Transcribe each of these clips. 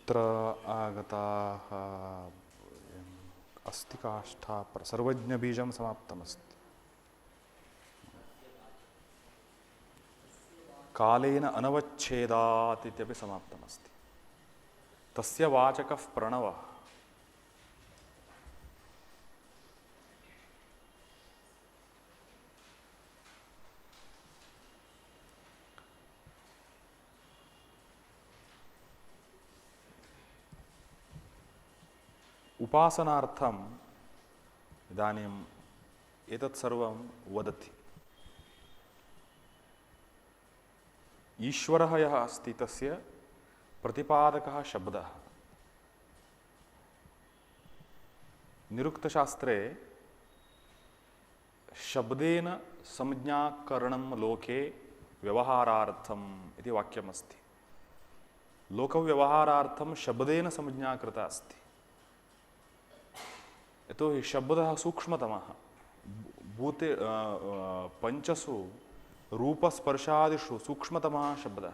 कुत्र आगताः अस्ति काष्ठा सर्वज्ञबीजं समाप्तमस्ति। कालेन अनवच्छेदात् इत्यपि समाप्तमस्ति। तस्य वाचकः प्रणवः। उपासनार्थम् इदानीम् एतत् सर्वं वदति। ईश्वरः यः अस्ति तस्य प्रतिपादकः शब्दः। निरुक्तशास्त्रे शब्देन संज्ञाकरणं लोके व्यवहारार्थम् इति वाक्यमस्ति। लोकव्यवहारार्थं शब्देन संज्ञा कृता अस्ति। यतोहि शब्दः सूक्ष्मतमः। भूते पंचसु रूपस्पर्शादिषु सूक्ष्मतमः शब्दः।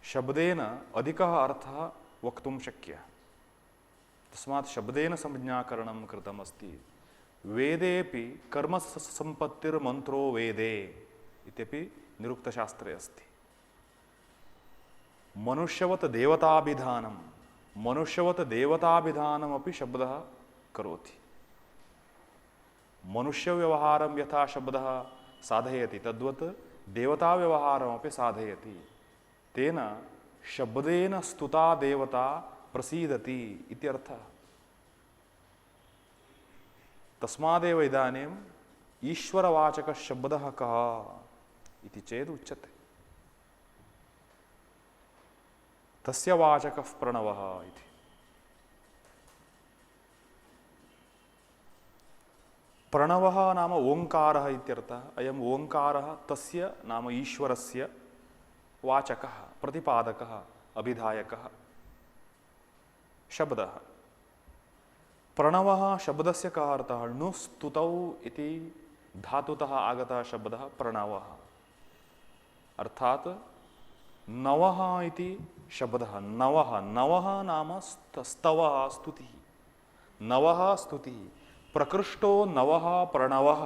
शब्देन अधिकः अर्थः वक्तुं शक्यः। तस्मात् शब्देन संज्ञाकरणं कृतमस्ति। वेदेपि कर्मसम्पत्तिर्मन्त्रो वेदे इत्यपि निरुक्तशास्त्रे अस्ति। मनुष्यवत् देवताभिधानं मनुष्यवत् देवताभिधानमपि शब्दः करोति। मनुष्यव्यवहारं यथा शब्दः साधयति तद्वत् देवताव्यवहारमपि साधयति। तेन शब्देन स्तुता देवता प्रसीदति इत्यर्थः। तस्मादेव इदानीम् ईश्वरवाचकः शब्दः कः इति चेत् उच्यते तस्य वाचकः प्रणवः इति। प्रणवः नाम ओंकारः इत्यर्थः। अयम् ओंकारः तस्य नाम ईश्वरस्य वाचकः, प्रतिपादकः, अभिधायकः शब्दः। प्रणवः शब्दस्य कः अर्थः? नुस्तुतौ इति धातुतः आगतः शब्दः प्रणवः। अर्थात् नवः इति शब्दः। नवः नवः नाम स्तवः, स्तुतिः। नवः स्तुतिः। प्रकृष्टो नवः प्रणवः,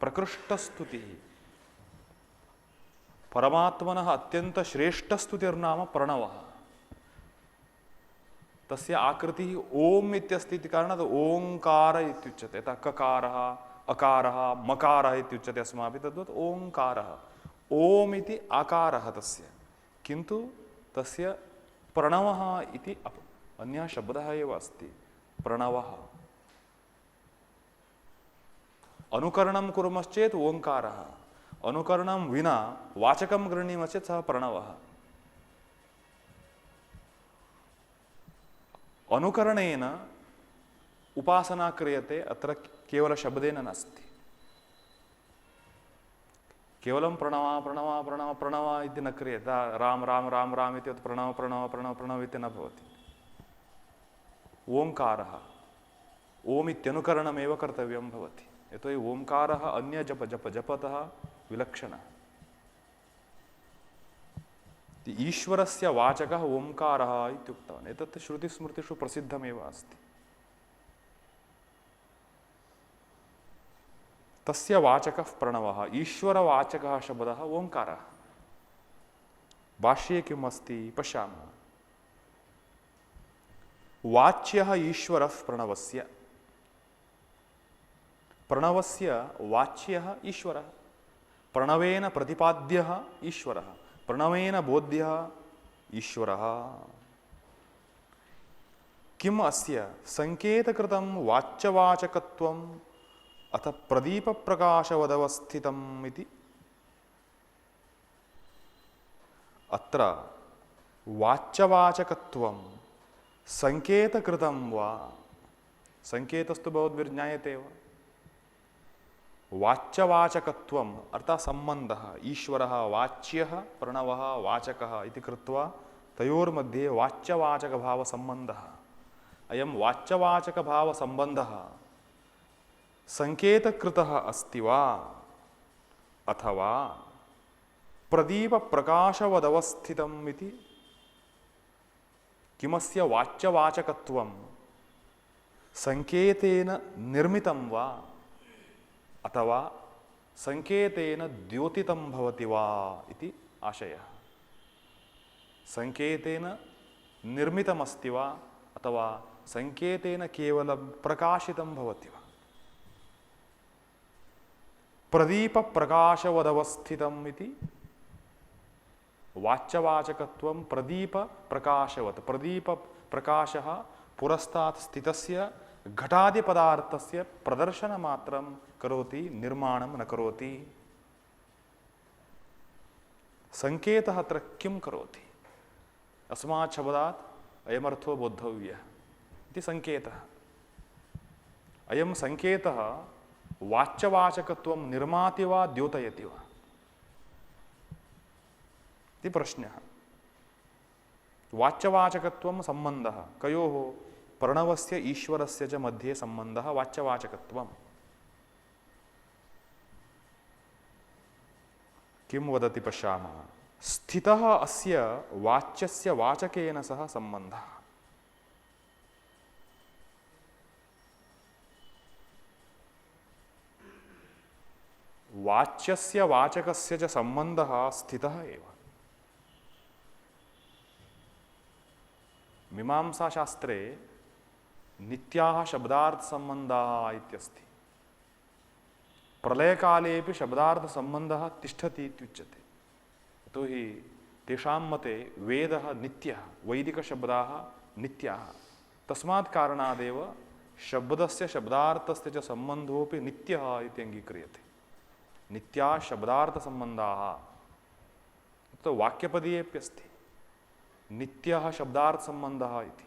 प्रकृष्टस्तुतिः। परमात्मनः अत्यंत श्रेष्ठस्तुतिर्नाम प्रणवः। तस्य आकृतिः ओम इत्यस्ति इति कारणात् ओंकार इत्युच्यते। यथा ककारः, अकारः, मकारः इत्युच्यते अस्माभिः, तद्वत् ओंकारः। ओम इति आकारः तस्य, किन्तु तस्य प्रणवः इति अन्यः शब्दः एव अस्ति। प्रणवः। अनुकरणं कुर्मश्चेत् ओंकारः। अनुकरणं विना वाचकं गृह्णीमश्चेत् सः प्रणवः। अनुकरणेन उपासना क्रियते। अत्र केवल शब्देन नास्ति। केवलं प्रणव प्रणव प्रणव प्रणव इति न क्रियते। राम राम राम राम इति प्रणव प्रणव प्रणव प्रणव इति न भवति। ओंकारः ओम इत्यनुकरणमेव कर्तव्यं भवति। यतो हि ओंकारः अन्य जप जप जपतः विलक्षणः। ईश्वरस्य वाचकः ओंकारः इत्युक्तवान्। एतत् श्रुतिस्मृतिषु प्रसिद्धमेव अस्ति। तस्य वाचकः प्रणवः। ईश्वरवाचकः शब्दः ओंकारः। भाष्ये किम् अस्ति पश्यामः। वाच्यः ईश्वरः प्रणवस्य। प्रणवस्य वाच्यः ईश्वरः। प्रणवेन प्रतिपाद्यः ईश्वरः। प्रणवेन बोध्यः ईश्वरः। किम् अस्य संकेतकृतं वाच्यवाचकत्वम् अथ प्रदीपप्रकाशवदवस्थितम् इति। अत्र वाच्यवाचकत्वं संकेतकृतं वा, संकेतस्तु भवद्भिर्ज्ञायते एव। वाच्यवाचकत्वम् अर्थात् सम्बन्धः। ईश्वरः वाच्यः, प्रणवः वाचकः इति कृत्वा तयोर्मध्ये वाच्यवाचकभावसम्बन्धः। अयं वाच्यवाचकभावसम्बन्धः संकेतकृतः अस्ति वा अथवा प्रदीपप्रकाशवदवस्थितम् इति किमस्य वाच्यवाचकत्वं संकेतेन निर्मितं वा अथवा संकेतेन द्योतितं भवति वा इति आशयः। संकेतेन निर्मितमस्ति वा अथवा संकेतेन केवलं प्रकाशितं भवति वा। प्रदीपप्रकाशवदवस्थितम् इति वाच्यवाचकत्वं प्रदीपप्रकाशवत्। प्रदीपप्रकाशः पुरस्तात् स्थितस्य घटादिपदार्थस्य प्रदर्शनमात्रं करोति, निर्माणं न करोति। संकेतः अत्र किं करोति? अस्मात् शब्दात् अयमर्थो बोद्धव्यः इति संकेतः। अयं संकेतः वाच्यवाचकत्वं निर्माति वा द्योतयति वा इति प्रश्नः। वाच्यवाचकत्वं सम्बन्धः कयोः? प्रणवस्य ईश्वरस्य च मध्ये सम्बन्धः वाच्यवाचकत्वम्। किं वदति पश्यामः। स्थितः अस्य वाच्यस्य वाचकेन सह सम्बन्धः। वाच्यस्य वाचकस्य च सम्बन्धः स्थितः एव। मीमांसाशास्त्रे नित्याः शब्दार्थसम्बन्धाः इत्यस्ति। प्रलयकालेऽपि शब्दार्थसम्बन्धः तिष्ठति इत्युच्यते। यतोहि तेषां मते वेदः नित्यः, वैदिकशब्दाः नित्याः। तस्मात् कारणादेव शब्दस्य शब्दार्थस्य च सम्बन्धोऽपि नित्यः इति अङ्गीक्रियते। नित्याः शब्दार्थसम्बन्धाः तो वाक्यपदीयेऽप्यस्ति नित्यः शब्दार्थसम्बन्धः इति।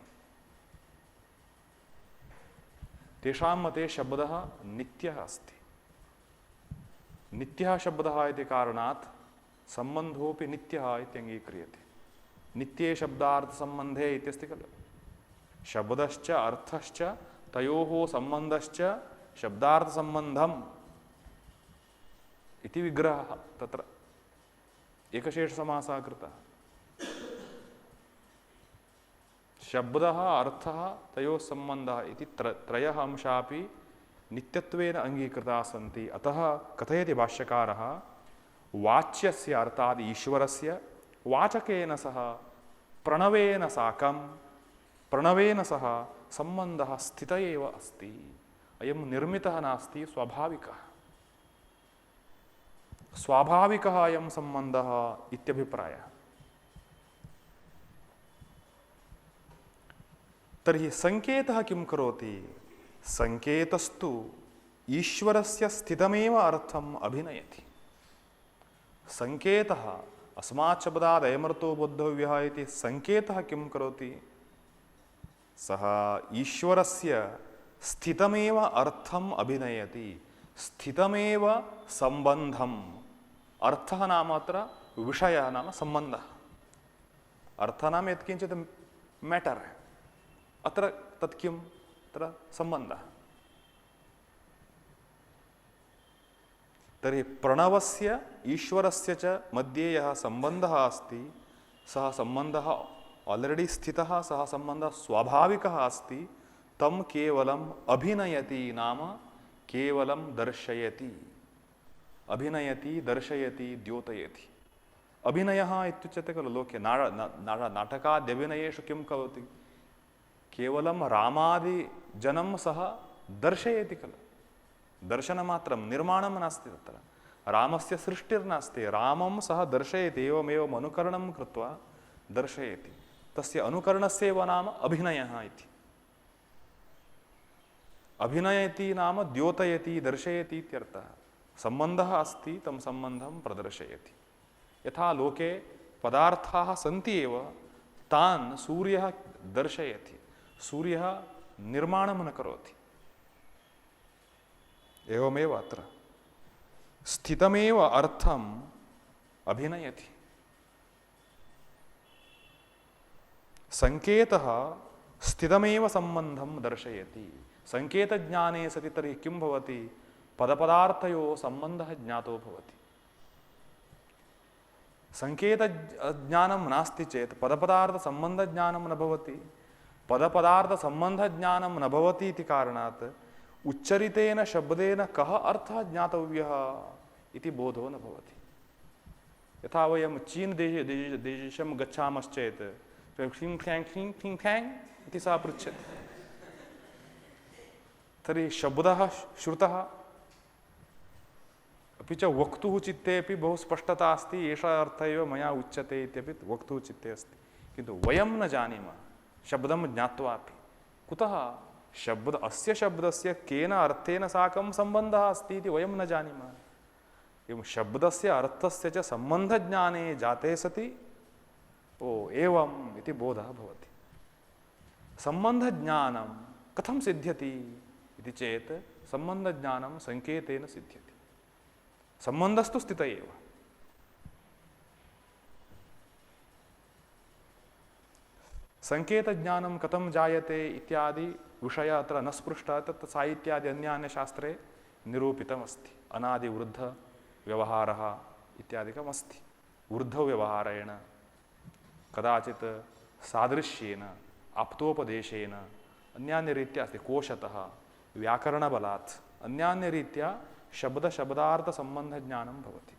तेषां मते शब्दः नित्यः अस्ति। नित्यः शब्दः इति कारणात् सम्बन्धोऽपि नित्यः इति अङ्गीक्रियते। नित्ये शब्दार्थसम्बन्धे इत्यस्ति खलु। शब्दश्च अर्थश्च तयोः सम्बन्धश्च शब्दार्थसम्बन्धम् इति विग्रहः तत्र एकशेषसमासः कृतः। शब्दः अर्थः तयोः सम्बन्धः इति त्रयः अंशापि नित्यत्वेन अङ्गीकृताः सन्ति। अतः कथयति भाष्यकारः वाच्यस्य अर्थात् ईश्वरस्य वाचकेन सह प्रणवेन साकं प्रणवेन सह सम्बन्धः स्थित एव अस्ति। अयं निर्मितः नास्ति, स्वाभाविकः। स्वाभाविकः अयं सम्बन्धः इत्यभिप्रायः। तर्हि संकेतः किं करोति? संकेतस्तु ईश्वरस्य स्थितमेव अर्थम् अभिनयति। संकेतः अस्मात् शब्दात् अयमर्थो बोद्धव्यः इति संकेतः किं करोति? सः ईश्वरस्य स्थितमेव अर्थम् अभिनयति। स्थितमेव सम्बन्धम्। अर्थः नाम अत्र विषयः नाम सम्बन्धः। अर्थः नाम यत्किञ्चित् मैटर्, अत्र तत् किम्? अत्र सम्बन्धः। तर्हि प्रणवस्य ईश्वरस्य च मध्ये यः सम्बन्धः अस्ति, सः सम्बन्धः आल्रेडि स्थितः, सः सम्बन्धः स्वाभाविकः अस्ति। तं केवलम् अभिनयति नाम केवलं दर्शयति। अभिनयति, दर्शयति, द्योतयति। अभिनयः इत्युच्यते खलु लोके। नाटकाद्यभिनयेषु किं करोति? केवलं रामादिजनं सः दर्शयति खलु। दर्शनमात्रं, निर्माणं नास्ति तत्र। रामस्य सृष्टिर्नास्ति, रामं सः दर्शयति, एवमेवम् अनुकरणं कृत्वा दर्शयति। तस्य अनुकरणस्यैव नाम अभिनयः इति। अभिनयति नाम द्योतयति, दर्शयति इत्यर्थः। सम्बन्धः अस्ति, तं सम्बन्धं प्रदर्शयति। यथा लोके पदार्थाः सन्ति एव, तान् सूर्यः दर्शयति, सूर्यः निर्माणं न करोति। एवमेव अत्र स्थितमेव अर्थम् अभिनयति। संकेतः स्थितमेव सम्बन्धं दर्शयति। संकेतज्ञाने सति तर्हि किं भवति? पदपदार्थयोः सम्बन्धः ज्ञातो भवति। संकेत ज्ञानं नास्ति चेत् पदपदार्थ संबंध ज्ञानं न भवति। पदपदार्थ संबंध ज्ञानं न भवति इति कारणात् उच्चरितेन शब्देन कः अर्थः ज्ञातव्यः इति बोधो न भवति। यथा वयं चीन देशं गच्छामश्चेत् क्लिं क्लैं क्लिं क्लिं क्लैं इति सः पृच्छति, तर्हि शब्दः श्रुतः, अपि च वक्तुः चित्ते अपि बहु स्पष्टता अस्ति, एषः अर्थः एव मया उच्यते इत्यपि वक्तुः चित्ते अस्ति। किन्तु वयं न जानीमः शब्दं ज्ञात्वापि कुतः अस्य शब्दस्य केन अर्थेन साकं सम्बन्धः अस्ति इति वयं न जानीमः। एवं शब्दस्य अर्थस्य च सम्बन्धज्ञाने जाते सति ओ एवम् इति बोधः भवति। सम्बन्धज्ञानं कथं सिद्ध्यति इति चेत् सम्बन्धज्ञानं संकेतेन सिद्ध्यति। सम्बन्धस्तु स्थित एव। संकेतज्ञानं कथं जायते इत्यादि विषय अत्र न स्पृष्टः, तत् साहित्यादि अन्यान्यशास्त्रे निरूपितमस्ति। अनादिवृद्ध व्यवहारः इत्यादिकम् अस्ति। वृद्धव्यवहारेण कदाचित् सादृश्येन आप्तोपदेशेन अन्यान्यरीत्या अस्ति। कोशतः व्याकरणबलात् अन्यान्यरीत्या शब्दार्थसम्बन्धज्ञानं भवति।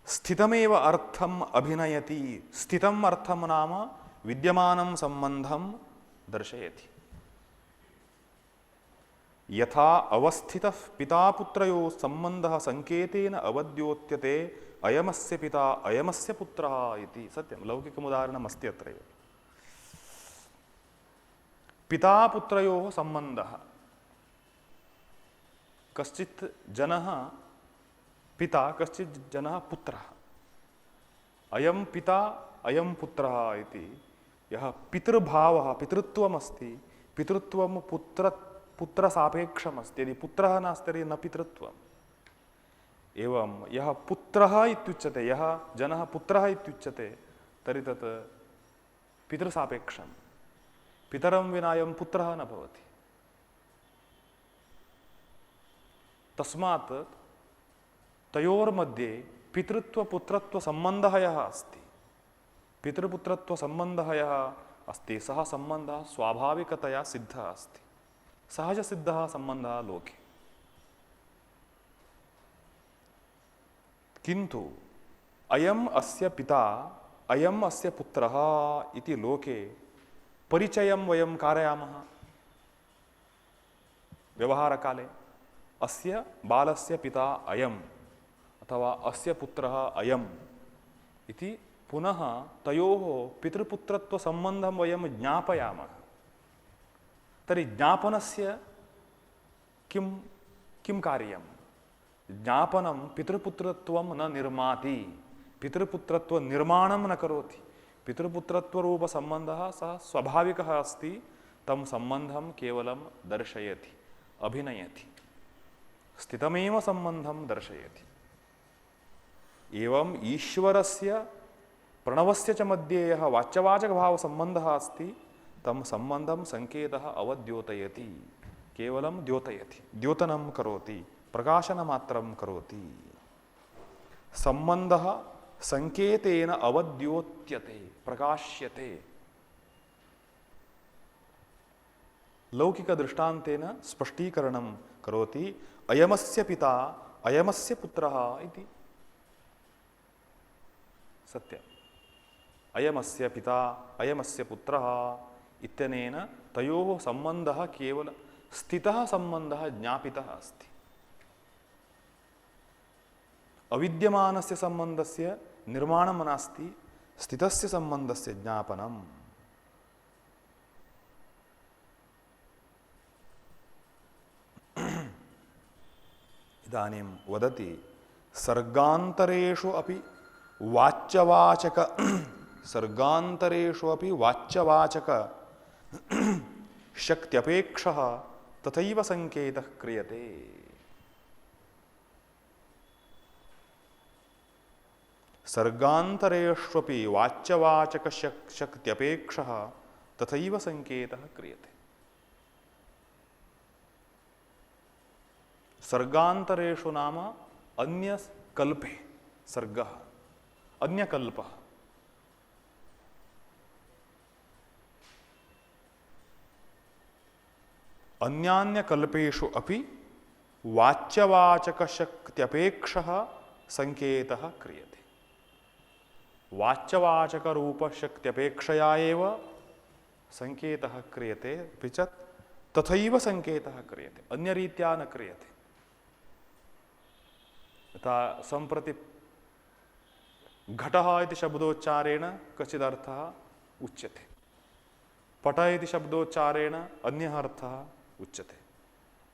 स्थितमेव अर्थम् अभिनयति। स्थितम् अर्थं नाम विद्यमानं सम्बन्धं दर्शयति। यथा अवस्थितः पिता पुत्रयोः सम्बन्धः संकेतेन अवद्योत्यते अयमस्य पिता अयमस्य पुत्रः इति। सत्यं, लौकिकम् उदाहरणम् अस्ति अत्रैव। पिता पुत्रयोः सम्बन्धः, कश्चित् जनः पिता, कश्चित् जनः पुत्रः। अयं पिता अयं पुत्रः इति यः पितृभावः पितृत्वमस्ति, पितृत्वं पुत्रसापेक्षमस्ति। यदि पुत्रः नास्ति तर्हि न पितृत्वम्। एवं यः पुत्रः इत्युच्यते, यः जनः पुत्रः इत्युच्यते, तर्हि तत् पितृसापेक्षम्। पितरं विना अयं पुत्रः न भवति। तस्मात् तयोर्मध्ये पितृत्वपुत्रत्वसम्बन्धः यः अस्ति, पितृपुत्रत्वसम्बन्धः यः अस्ति, सः सम्बन्धः स्वाभाविकतया सिद्धः अस्ति। सहजसिद्धः सम्बन्धः लोके। किन्तु अयम् अस्य पिता अयम् अस्य पुत्रः इति लोके परिचयं वयं कारयामः। व्यवहारकाले अस्य बालस्य पिता अयम् अथवा अस्य पुत्रः अयम् इति पुनः तयोः पितृपुत्रत्वसम्बन्धं वयं ज्ञापयामः। तर्हि ज्ञापनस्य किं कार्यं? ज्ञापनं पितृपुत्रत्वं न निर्माति, पितृपुत्रत्वनिर्माणं न करोति। पितृपुत्रत्वरूपसम्बन्धः सः स्वाभाविकः अस्ति, तं सम्बन्धं केवलं दर्शयति, अभिनयति, स्थितमेव सम्बन्धं दर्शयति। एवं ईश्वरस्य प्रणवस्य च मध्ये यः वाच्यवाचकभावसम्बन्धः अस्ति, तं सम्बन्धं संकेतः अवद्योतयति, केवलं द्योतयति, द्योतनं करोति, प्रकाशनमात्रं करोति। सम्बन्धः संकेतेन अवद्योत्यते, प्रकाश्यते। लौकिकदृष्टान्तेन स्पष्टीकरणं करोति। अयमस्य पिता अयमस्य पुत्रः इति। सत्यम्, अयमस्य पिता अयमस्य पुत्रः इत्यनेन तयोः सम्बन्धः केवल स्थितः सम्बन्धः ज्ञापितः अस्ति। अविद्यमानस्य सम्बन्धस्य निर्माणं नास्ति, स्थितस्य सम्बन्धस्य ज्ञापनम्। इदानीं वदति सर्गान्तरेषु अपि वाच्यवाचक सर्गान्तरेषु अपि वाच्यवाचक शक्त्यपेक्षः तथैव संकेतः क्रियते। सर्गान्तरेष्वपि वाच्यवाचक शक्त्यपेक्षः तथैव संकेतः क्रियते। सर्गान्तरेषु नाम अन्य कल्पे सर्गः अन्यकल्पः। अन्यान्यकल्पेषु अपि वाच्यवाचकशक्त्यपेक्षः संकेतः क्रियते। वाच्यवाचकरूपशक्त्यपेक्षया एव संकेतः क्रियते, अपि च तथैव संकेतः क्रियते, अन्यरीत्या न क्रियते। यथा सम्प्रति घटः इति शब्दोच्चारेण कश्चिदर्थः उच्यते, पट इति शब्दोच्चारेण अन्यः अर्थः उच्यते।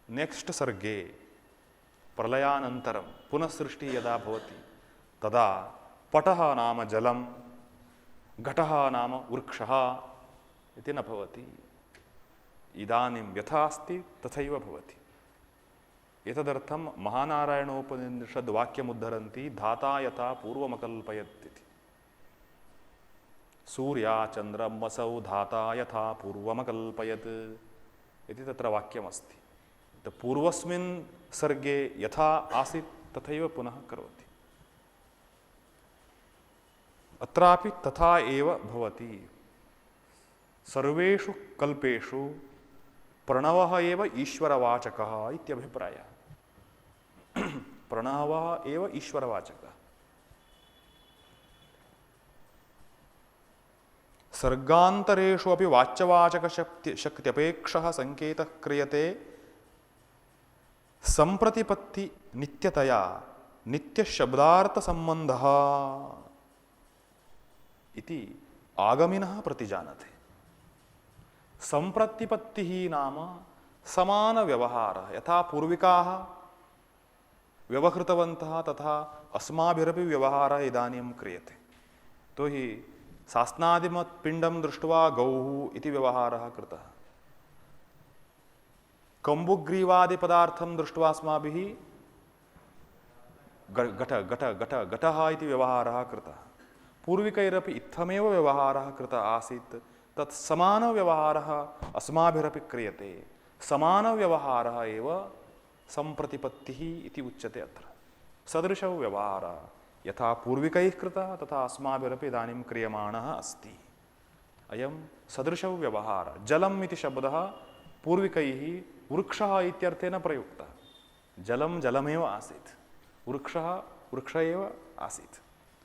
नेक्स्ट सर्गे प्रलयानन्तरं पुनः सृष्टिः यदा भवति तदा पटः नाम जलं, घटः नाम वृक्षः इति न भवति। इदानीं यथा अस्ति तथैव भवति। एतदर्थं महानारायणोपनिषद् वाक्यमुद्धरन्ति धाता यथा पूर्वमकल्पयत् इति। सूर्याचन्द्रमसौ धाता यथा पूर्वमकल्पयत् इति तत्र वाक्यमस्ति। पूर्वस्मिन् सर्गे यथा आसीत् तथैव पुनः करोति। अत्रापि तथा एव भवति। सर्वेषु कल्पेषु प्रणवः एव ईश्वरवाचकः इत्यभिप्रायः। प्रणवः एव ईश्वरवाचकः। सर्गान्तरेषु अपि वाच्यवाचकशक्त्यपेक्षः संकेतः क्रियते संप्रतिपत्ति नित्यतया नित्यशब्दार्थसम्बन्धः इति आगमिनः प्रतिजानते। संप्रतिपत्तिः नाम समानव्यवहारः। यथा पूर्विकाः व्यवहृतवन्तः तथा अस्माभिरपि व्यवहारः इदानीं क्रियते। तो हि सास्नादिमत्पिण्डं दृष्ट्वा गौः इति व्यवहारः कृतः। कम्बुग्रीवादिपदार्थं दृष्ट्वा अस्माभिः घटः इति व्यवहारः कृतः। पूर्विकैरपि इत्थमेव व्यवहारः कृतः आसीत्। तत् समानव्यवहारः अस्माभिरपि क्रियते। समानव्यवहारः एव संप्रतिपत्तिः इति उच्यते। अत्र सदृशौ व्यवहारः यथा पूर्विकैः कृतः तथा अस्माभिरपि इदानीं क्रियमाणः अस्ति। अयं सदृशौ व्यवहारः। जलम् इति शब्दः पूर्विकैः वृक्षः इत्यर्थेन प्रयुक्तः। जलं जलमेव आसीत्, वृक्षः वृक्ष एव आसीत्।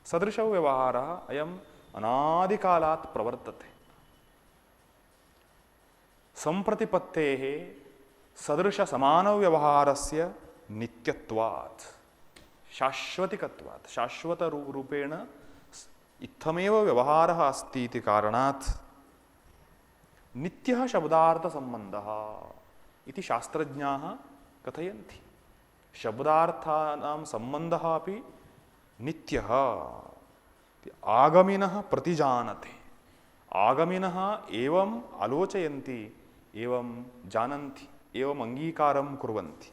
सदृशौ व्यवहारः अयम् अनादिकालात् प्रवर्तते। संप्रतिपत्तेः सदृशसमानव्यवहारस्य नित्यत्वात्, शाश्वतिकत्वात्, शाश्वतरूपेण इत्थमेव व्यवहारः अस्ति इति कारणात् नित्यः शब्दार्थसम्बन्धः इति शास्त्रज्ञाः कथयन्ति। शब्दार्थानां सम्बन्धः अपि नित्यः आगमिनः प्रतिजानते। आगमिनः एवम् आलोचयन्ति, एवं जानन्ति, एवम् अङ्गीकारं कुर्वन्ति।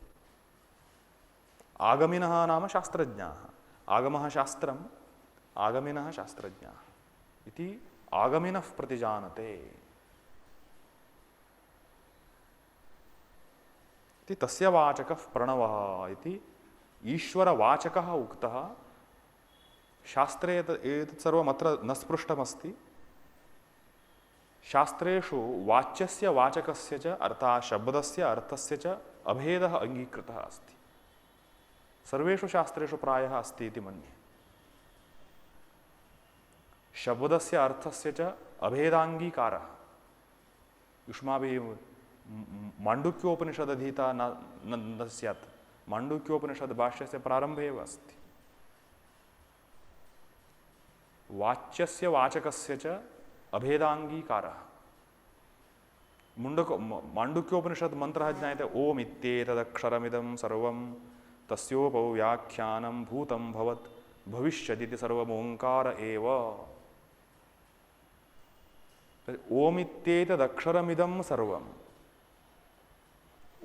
आगमिनः नाम शास्त्रज्ञाः। आगमः शास्त्रम्, आगमिनः शास्त्रज्ञाः इति आगमिनः प्रतिजानते इति तस्य वाचकः प्रणवः इति ईश्वरवाचकः उक्तः। शास्त्रे एतत् सर्वम् अत्र न स्पृष्टमस्ति। शास्त्रेषु वाच्यस्य वाचकस्य च अर्थात् शब्दस्य अर्थस्य च अभेदः अङ्गीकृतः अस्ति। सर्वेषु शास्त्रेषु प्रायः अस्ति इति मन्ये। शब्दस्य अर्थस्य च अभेदाङ्गीकारः युष्माभिः माण्डुक्योपनिषदधीता न स्यात्। माण्डुक्योपनिषद् भाष्यस्य प्रारम्भे एव अस्ति। वाच्यस्य वाचकस्य च अभेदाङ्गीकारः। माण्डुक्योपनिषद् मन्त्रः ज्ञायते ओम् इत्येतदक्षरमिदं सर्वं तस्योपव्याख्यानं भूतं भवत् भविष्यदिति सर्वमोङ्कार एव। ओम् इत्येतदक्षरमिदं सर्वम्।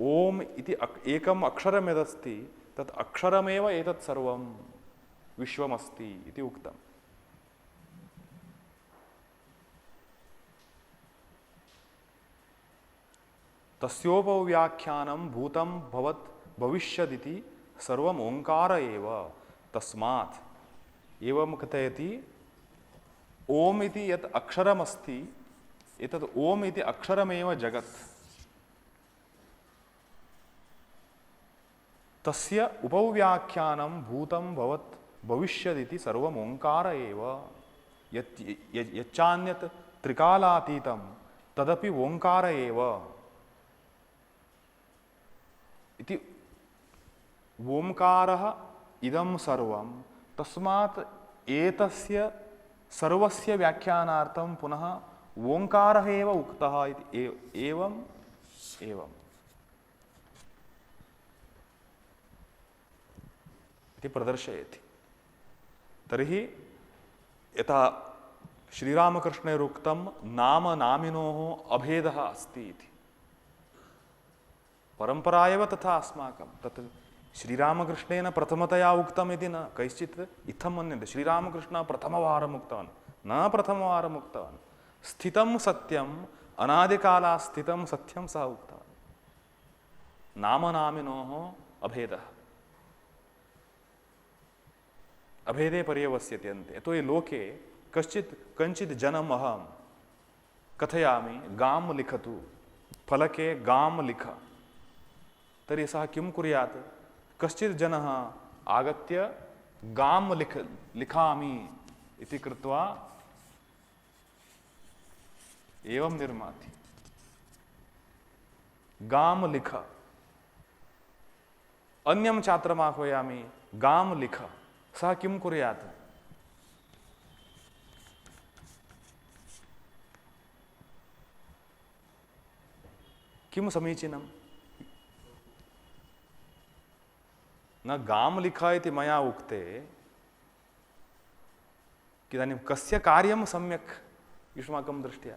ओम् इति एकम् अक्षरं यदस्ति तत् अक्षरमेव एतत् सर्वं विश्वमस्ति इति उक्तम्। तस्योपव्याख्यानं भूतं भवत् भविष्यदिति सर्वम् ओंकार एव तस्मात् एवं कथयति ओम इति यत् अक्षरमस्ति एतद् ओम इति अक्षरमेव जगत् तस्य उपव्याख्यानं भूतं भवत् भविष्यदिति सर्वम् ओंकार एव यच्चान्यत् त्रिकालातीतं तदपि ओंकार एव इति ओंकारः इदं सर्वं तस्मात् एतस्य सर्वस्य व्याख्यानार्थं पुनः ओंकारः एव उक्तः इति एवम् एवम् इति प्रदर्शयति। तर्हि यथा श्रीरामकृष्णैरुक्तं नाम नामिनोः अभेदः अस्ति इति परंपरा एव तथा अस्माकं तत् श्रीरामकृष्णेन प्रथमतया उक्तम् इति न कैश्चित् इत्थं मन्यन्ते श्रीरामकृष्णः प्रथमवारम् उक्तवान् न प्रथमवारम् उक्तवान् स्थितं सत्यम् अनादिकालात् स्थितं सत्यं सः उक्तवान् नाम नामिनोः अभेदः अभेदे पर्यवस्यते अन्ते यतो हि लोके कञ्चित् जनम् अहं कथयामि गां लिखतु फलके गां लिख तर्हि सः किं कुर्यात् कश्चित् जनः आगत्य गां लिखामि इति कृत्वा एवं निर्माति गां लिख अन्यं छात्रम् आह्वयामि गां लिख सः किं कुर्यात् किं समीचीनं न गां लिख इति मया उक्ते इदानीं कस्य कार्यं सम्यक् युष्माकं दृष्ट्या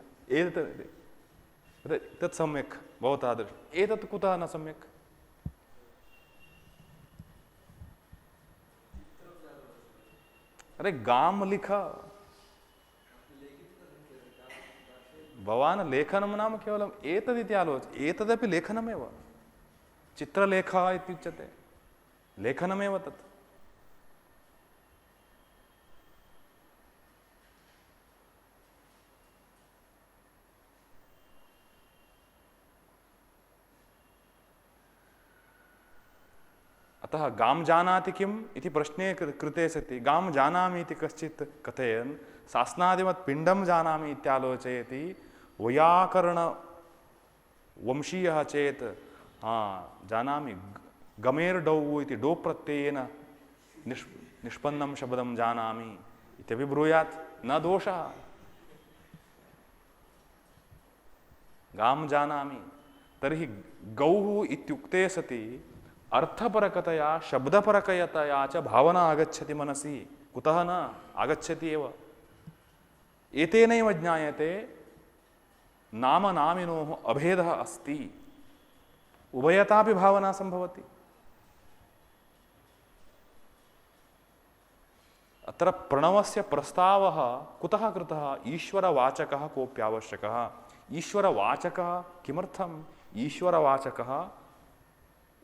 तत् सम्यक् भवतः दृष्ट्या एतत् कुतः न सम्यक् अरे गां लिख भवान् लेखनं नाम केवलम् एतदिति एतदपि लेखनमेव चित्रलेखः इत्युच्यते लेखनमेव तत् अतः गां जानाति किम् इति प्रश्ने कृते सति गां जानामि इति कश्चित् कथयन् शासनादिवत् पिण्डं जानामि इत्यालोचयति वैयाकरण वंशीयः चेत् जानामि गमेर् डौ इति डो प्रत्ययेन निष्पन्नं शब्दं जानामि इत्यपि ब्रूयात् न दोषः गां जानामि तर्हि गौः इत्युक्ते सति अर्थपरकतया शब्दपरकतया च भावना आगच्छति मनसि कुतः न आगच्छति एव एतेनैव ज्ञायते नाम नामिनोः अभेदः अस्ति उभयतापि भावना संभवति अत्र प्रणवस्य प्रस्तावः कुतः कृतः ईश्वरवाचकः कोऽप्यावश्यकः ईश्वरवाचकः किमर्थम् ईश्वरवाचकः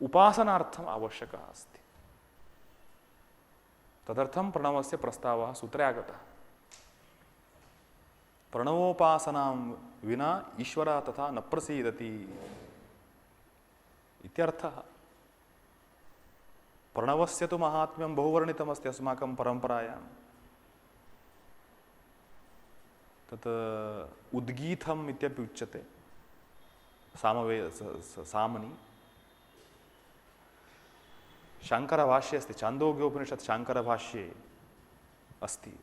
उपासनार्थम् आवश्यकः अस्ति तदर्थं प्रणवस्य प्रस्तावः सूत्रे आगतः प्रणवोपासनां विना ईश्वरः तथा न प्रसीदति इत्यर्थः प्रणवस्य तु महात्म्यं बहुवर्णितमस्ति अस्माकं परम्परायां तत् उद्गीतम् इत्यपि उच्यते सामनि शाङ्करभाष्ये अस्ति छान्दोग्योपनिषत् शाङ्करभाष्ये अस्ति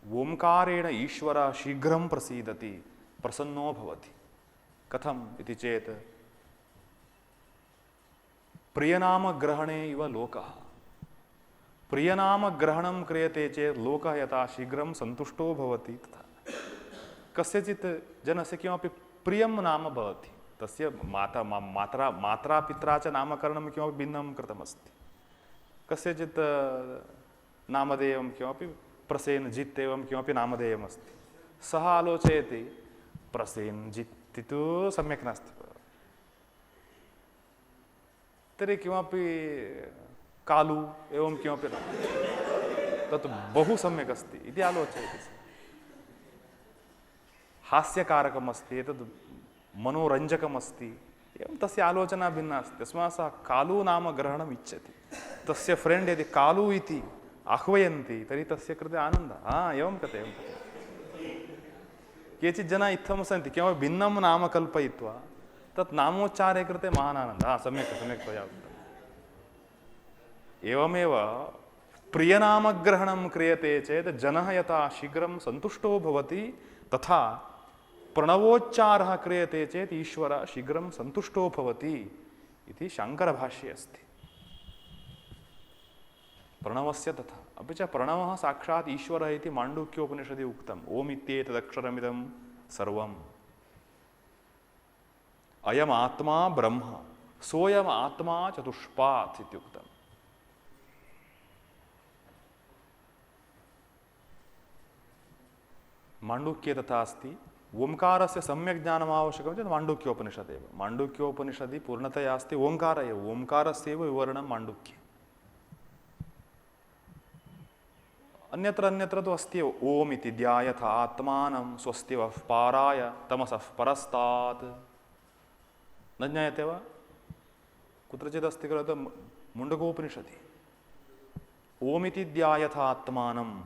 ओंकारेण ईश्वरः शीघ्रं प्रसीदति प्रसन्नो भवति कथम् इति चेत् प्रियनामग्रहणे इव लोकः प्रियनामग्रहणं क्रियते चेत् लोकः यथा शीघ्रं सन्तुष्टो भवति तथा कस्यचित् जनस्य किमपि प्रियं नाम भवति तस्य मात्रा पित्रा च नामकरणं किमपि भिन्नं कृतमस्ति कस्यचित् नामधेयं किमपि प्रसेनजित् एवं किमपि नामधेयमस्ति सः आलोचयति प्रसेनजित् तु सम्यक् नास्ति तर्हि किमपि कालु एवं किमपि न तत् बहु सम्यक् अस्ति इति आलोचयति सः। हास्यकारकमस्ति, एतद् मनोरञ्जकमस्ति, एवं तस्य आलोचना भिन्ना अस्ति। तस्मात् सः कालु नाम ग्रहणम् इच्छति। तस्य फ्रेण्ड् यदि कालु इति आह्वयन्ति तर्हि तस्य कृते आनन्दः। एवं कथं एवं कथं केचित् जनाः इत्थं सन्ति, किमपि भिन्नं नाम कल्पयित्वा तत् नामोच्चारे कृते महान् आनन्दः। सम्यक् सम्यक् त्वया उक्तम्। एवमेव प्रियनामग्रहणं क्रियते चेत् जनः यथा शीघ्रं सन्तुष्टो भवति, तथा प्रणवोच्चारः क्रियते चेत् ईश्वरः शीघ्रं सन्तुष्टो भवति इति शाङ्करभाष्ये अस्ति। प्रणवस्य तथा। अपि च प्रणवः साक्षात् ईश्वरः इति माण्डूक्योपनिषदि उक्तम्। ओम् इत्येतदक्षरमिदं सर्वम्। अयमात्मा ब्रह्म सोऽयमात्मा चतुष्पात् इत्युक्तम्। माण्डूक्ये तथा अस्ति। ओंकारस्य सम्यक् ज्ञानम् आवश्यकं चेत् माण्डूक्योपनिषदेव। माण्डूक्योपनिषदि पूर्णतया अस्ति ओंकार एव। ओंकारस्यैव विवरणं माण्डूक्ये। अन्यत्र अन्यत्र तु अस्ति ओम् इति ध्यायथ आत्मानं स्वस्ति वः पाराय तमसः परस्तात्। न ज्ञायते वा? कुत्रचित् अस्ति खलु मुण्डकोपनिषदि। ओम् इति ध्यायथ आत्मानम्,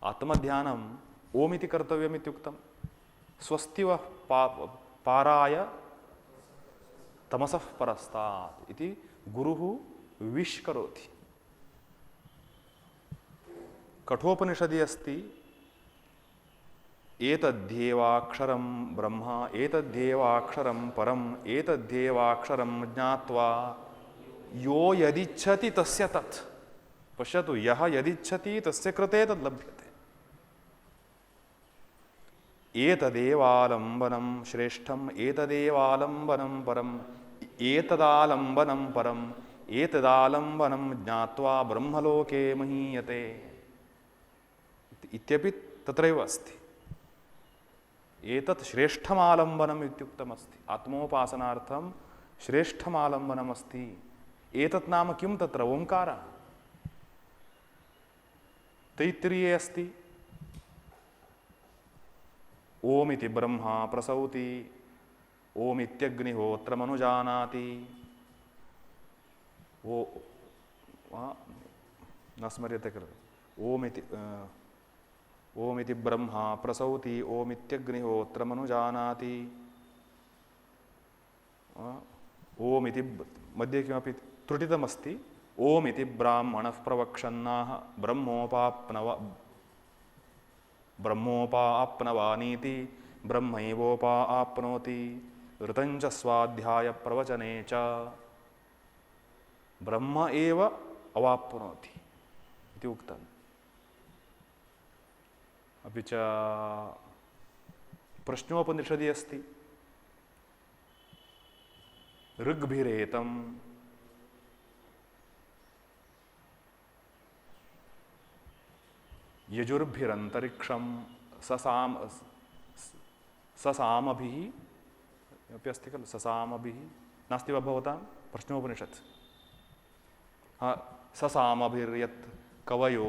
आत्मध्यानम् ओम् इति कर्तव्यम् इत्युक्तम्। स्वस्ति वः पाराय तमसः परस्तात् इति गुरुः विश् करोति। कठोपनिषदि अस्ति एतद्ध्येवाक्षरं ब्रह्म एतद्ध्येवाक्षरं परम् एतद्ध्येवाक्षरं ज्ञात्वा यो यदिच्छति तस्य तत्। पश्यतु, यः यदिच्छति तस्य कृते तद् लभ्यते। एतदेवालम्बनं श्रेष्ठम् एतदेवालम्बनं परम् एतदालम्बनं परम् एतदालम्बनं ज्ञात्वा ब्रह्मलोके महीयते इत्यपि तत्रैव अस्ति। एतत् श्रेष्ठमालम्बनम् इत्युक्तमस्ति। आत्मोपासनार्थं श्रेष्ठमालम्बनमस्ति। एतत् नाम किं? तत्र ओङ्कारः। तैत्तिरीये अस्ति ओम् इति ब्रह्मा प्रसौति ओम् इत्यग्निहोत्रमनुजानाति। ओ न स्मर्यते खलु। ओम् इति ब्रह्मा प्रसौति ओम् इत्यग्निहोत्रमनुजानाति। ओम् इति मध्ये किमपि त्रुटितमस्ति। ओम् इति ब्राह्मणः प्रवक्षन्नाह ब्रह्मोपाप्नवानीति ब्रह्मैवोपाप्नोति ऋतञ्च स्वाध्यायप्रवचने च ब्रह्म एव अवाप्नोति इति उक्तम्। अपि च प्रश्नोपनिषदि अस्ति ऋग्भिरेतम् यजुर्भिरन्तरिक्षं ससामभिः अपि अस्ति खलु। ससामभिः नास्ति वा भवतां? प्रश्नोपनिषत्। ससामभिर्यत् कवयो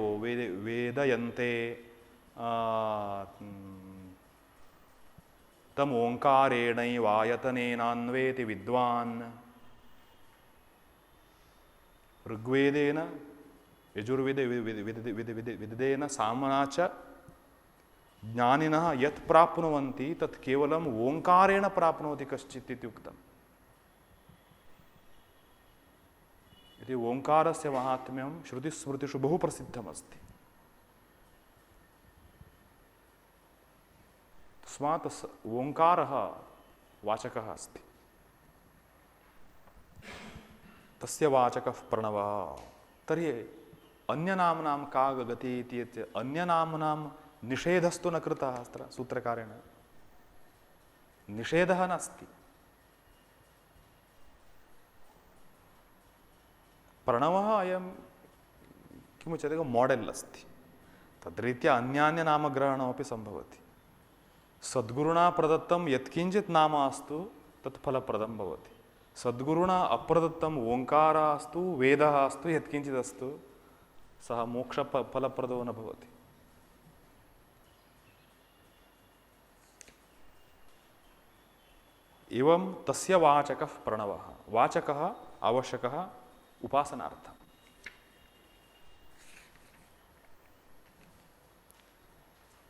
वेदयन्ते तमोङ्कारेणैवायतनेनान्वेति विद्वान्। ऋग्वेदेन यजुर्वेदे विदितेन साम्ना च ज्ञानिनः यत् प्राप्नुवन्ति तत् केवलम् ओङ्कारेण प्राप्नोति कश्चित् इति उक्तम्। इति ओङ्कारस्य माहात्म्यं श्रुतिस्मृतिषु बहु प्रसिद्धमस्ति। तस्मात् ओङ्कारः वाचकः अस्ति। तस्य वाचकः प्रणवः। तर्हि अन्यनाम्नां का गतिः इति अन्यनाम्नां निषेधस्तु न कृतः अत्र सूत्रकारेण। निषेधः नास्ति। प्रणवः अयं किमुच्यते माडेल् अस्ति। तद्रीत्या अन्यान्यनामग्रहणमपि सम्भवति। सद्गुरुणा प्रदत्तं यत्किञ्चित् नाम अस्तु तत् फलप्रदं भवति। सद्गुरुणा अप्रदत्तम् ओङ्कारः अस्तु वेदः अस्तु यत्किञ्चिदस्तु सः मोक्षफलप्रदो न भवति। एवं तस्य वाचकः प्रणवः, वाचकः आवश्यकः उपासनार्थम्।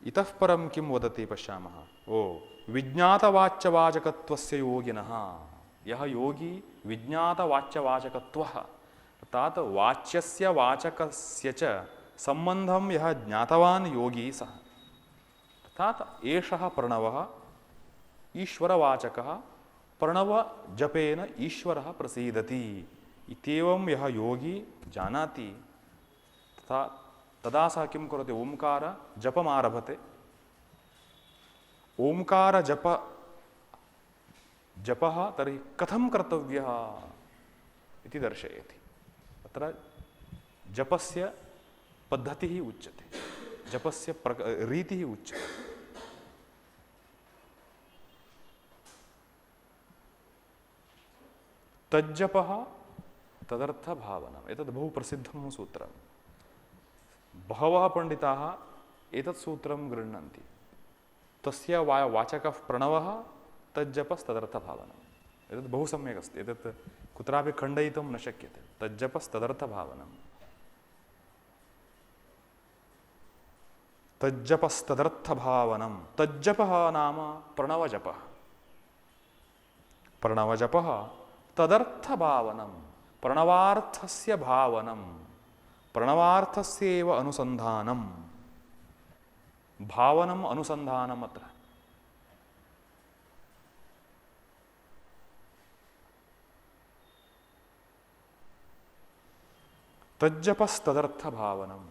इतः परं किं वदति पश्यामः। ओ विज्ञातवाच्यवाचकत्वस्य योगिनः, यः योगी विज्ञातवाच्यवाचकत्वः अर्थात् वाच्यस्य वाचकस्य च सम्बन्धं यः ज्ञातवान् योगी सः, अर्थात् एषः प्रणवः ईश्वरवाचकः, प्रणवजपेन ईश्वरः प्रसीदति इत्येवं यः योगी जानाति तदा सः किं करोति, ओंकार जपमारभते। ओंकार जपः तर्हि कथं कर्तव्यः इति दर्शयति। अत्र जपस्य पद्धतिः उच्यते, जपस्य रीतिः उच्यते। तज्जपः तदर्थभावनम्, एतद् बहु प्रसिद्धं सूत्रम्। बहवः पंडिताः एतत् सूत्रं गृह्णन्ति। तस्य वाचकः प्रणवः तज्जपस्तदर्थभावनम्। एतत् बहु सम्यक् अस्ति, एतत् कुत्रापि खण्डयितुं न शक्यते। तज्जपस्तदर्थभावनम्, तज्जपस्तदर्थभावनम्। तज्जपः नाम प्रणवजपः, प्रणवजपः तदर्थभावनम्, प्रणवार्थस्य भावनम्, प्रणवार्थस्यैव अनुसन्धानम्, भावनम् अनुसन्धानम्। अत्र तज्जपस्तदर्थभावनम्।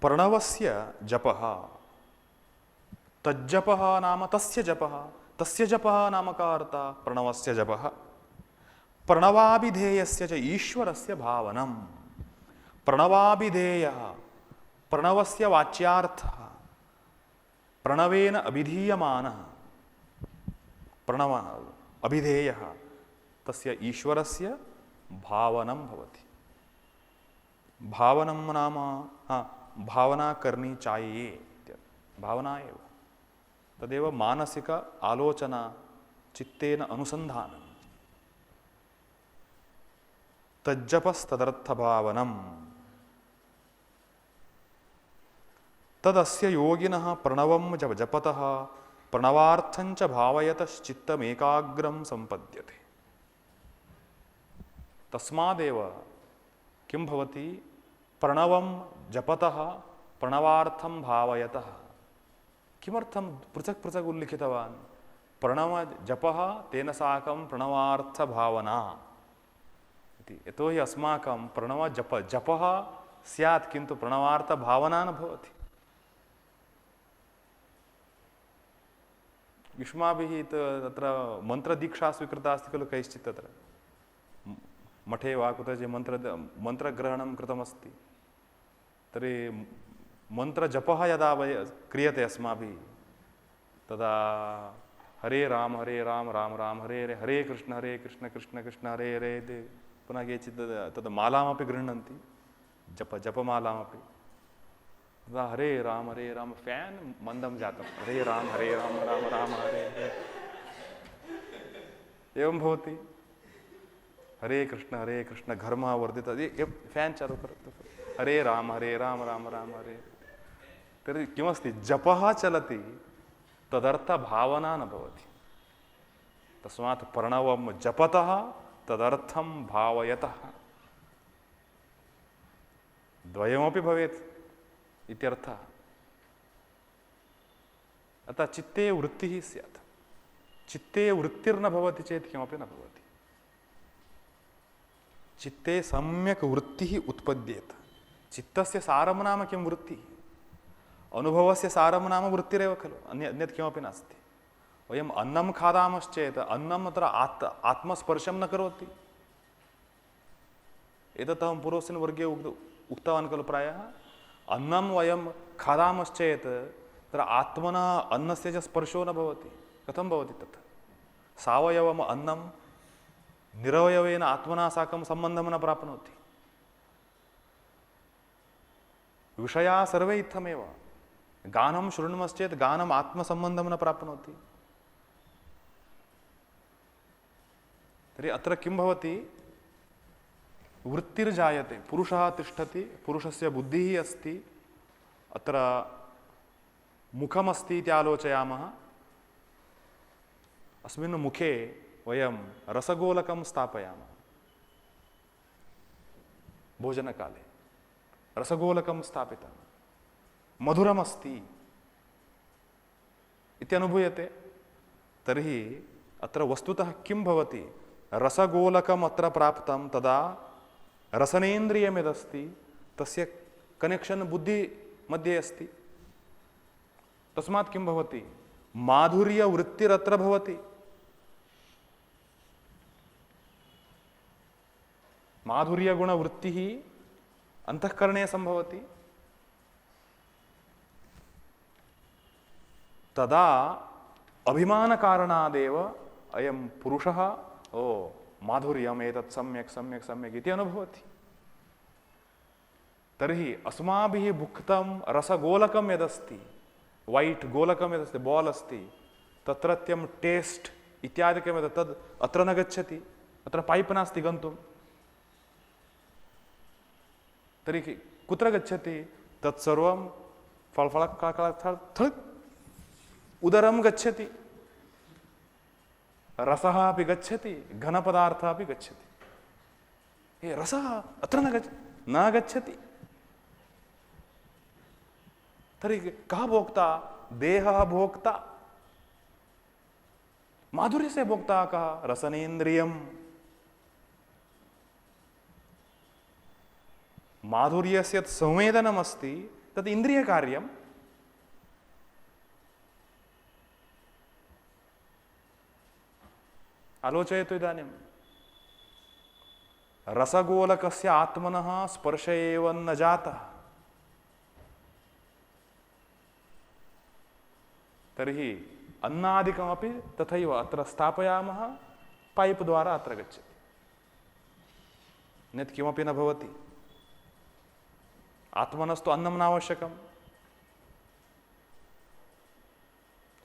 प्रणवस्य जपः, तज्जपः नाम तस्य जपः, तस्य जपः नाम का अर्थः, प्रणवस्य जपः। प्रणवाभिधेयस्य च ईश्वरस्य भावनम्। प्रणवाभिधेयः प्रणवस्य वाच्यार्थः, प्रणवेन अभिधीयमानः प्रणव अभिधेयः तस्य ईश्वरस्य भावनं भवति। भावनं नाम भावना करनी चाहिए, भावना एव तदेव मानसिक आलोचना, चित्तेन अनुसंधानम्। तज्जपस्तदर्थभावनम्। तदस्य योगिनः प्रणवं जपतः प्रणवार्थञ्च भावयतश्चित्तमेकाग्रं सम्पद्यते। तस्मादेव किं भवति, प्रणवं जपतः प्रणवार्थं भावयतः। किमर्थं पृथक् पृथक् उल्लिखितवान्? प्रणव जपः तेन साकं प्रणवार्थभावना इति। यतोहि अस्माकं प्रणव जपः स्यात् किन्तु प्रणवार्थभावना न भवति। युष्माभिः तत्र मन्त्रदीक्षा स्वीकृता अस्ति खलु कैश्चित्, तत्र मठे वा कुत्रचित् मन्त्रग्रहणं कृतमस्ति। तर्हि मन्त्रजपः यदा क्रियते अस्माभिः तदा हरे राम राम राम हरे हरे, हरे कृष्ण कृष्ण कृष्ण हरे हरे इति पुनः केचित् तद् मालामपि गृह्णन्ति, जपमालामपि। तदा हरे राम फ्यान् मन्दं जातं, हरे राम राम राम हरे हरे एवं भवति। हरे कृष्ण घर्मः वर्धितः, फ्यान् चालू करोतु, हरे राम राम राम हरे। तर्हि किमस्ति, जपः चलति तदर्थभावना न भवति। तस्मात् प्रणवं जपतः तदर्थं भावयतः, द्वयमपि भवेत् इत्यर्थः। अतः चित्ते वृत्तिः स्यात्। चित्ते वृत्तिर्न भवति चेत् किमपि न भवति। चित्ते सम्यक् वृत्तिः उत्पद्येत। चित्तस्य सारं नाम किं, वृत्तिः। अनुभवस्य सारं नाम वृत्तिरेव खलु, अन्यत् किमपि नास्ति। वयम् अन्नं खादामश्चेत् अन्नम् अत्र आत्मस्पर्शं न करोति। एतत् अहं पूर्वस्मिन् वर्गे उक्तवान् खलु प्रायः। अन्नं वयं खादामश्चेत् तत्र आत्मना अन्नस्य च स्पर्शो न भवति, कथं भवति तत्? सावयवम् अन्नं निरवयवेन आत्मना साकं सम्बन्धं न प्राप्नोति। विषया सर्वे इत्थमेव। गानं शृण्मश्चेत् गानम् आत्मसम्बन्धं न प्राप्नोति। तर्हि अत्र किं भवति? वृत्तिर्जायते, पुरुषः तिष्ठति, पुरुषस्य बुद्धिः अस्ति, अत्र मुखमस्ति इति आलोचयामः। अस्मिन् मुखे वयं रसगोलकं स्थापयामः। भोजनकाले रसगोलकं स्थापितं, मधुरमस्ति इति अनुभूयते। तर्हि अत्र वस्तुतः किं भवति? रसगोलकम् अत्र प्राप्तं, तदा रसनेन्द्रियं यदस्ति तस्य कनेक्षन् बुद्धि मध्ये अस्ति। तस्मात् किं भवति? माधुर्यवृत्तिरत्र भवति। माधुर्यगुणवृत्तिः अंतःकरणे संभवति। तदा अभिमानकारणादेव अयं पुरुषः ओ माधुर्यम् एतत् सम्यक् सम्यक् सम्यक् इति अनुभवति। तर्हि अस्माभिः भुक्तं रसगोलकं यदस्ति, वैट् गोलकं यदस्ति, बाल् अस्ति, तत्रत्यं टेस्ट् इत्यादिकं यत् तद् अत्र न गच्छति, अत्र पैप् नास्ति गन्तुं। तर्हि कुत्र गच्छति? तत्सर्वं फळ् थळ् उदरं गच्छति, रसः अपि गच्छति, घनपदार्थः अपि गच्छति। हे रसः अत्र न गच्छति। तर्हि कः भोक्ता? देहः भोक्ता। माधुर्यस्य भोक्ता कः? रसनेन्द्रियम्। माधुर्यस्य यत् संवेदनमस्ति तत् इन्द्रियकार्यम्। आलोचयतु इदानीं। रसगोलकस्य आत्मनः स्पर्श एव न जातः, तर्हि अन्नादिकमपि तथैव अत्र स्थापयामः, पैप् द्वारा अत्र गच्छति, अन्यत् किमपि न भवति। आत्मनस्तु अन्नं नावश्यकम्।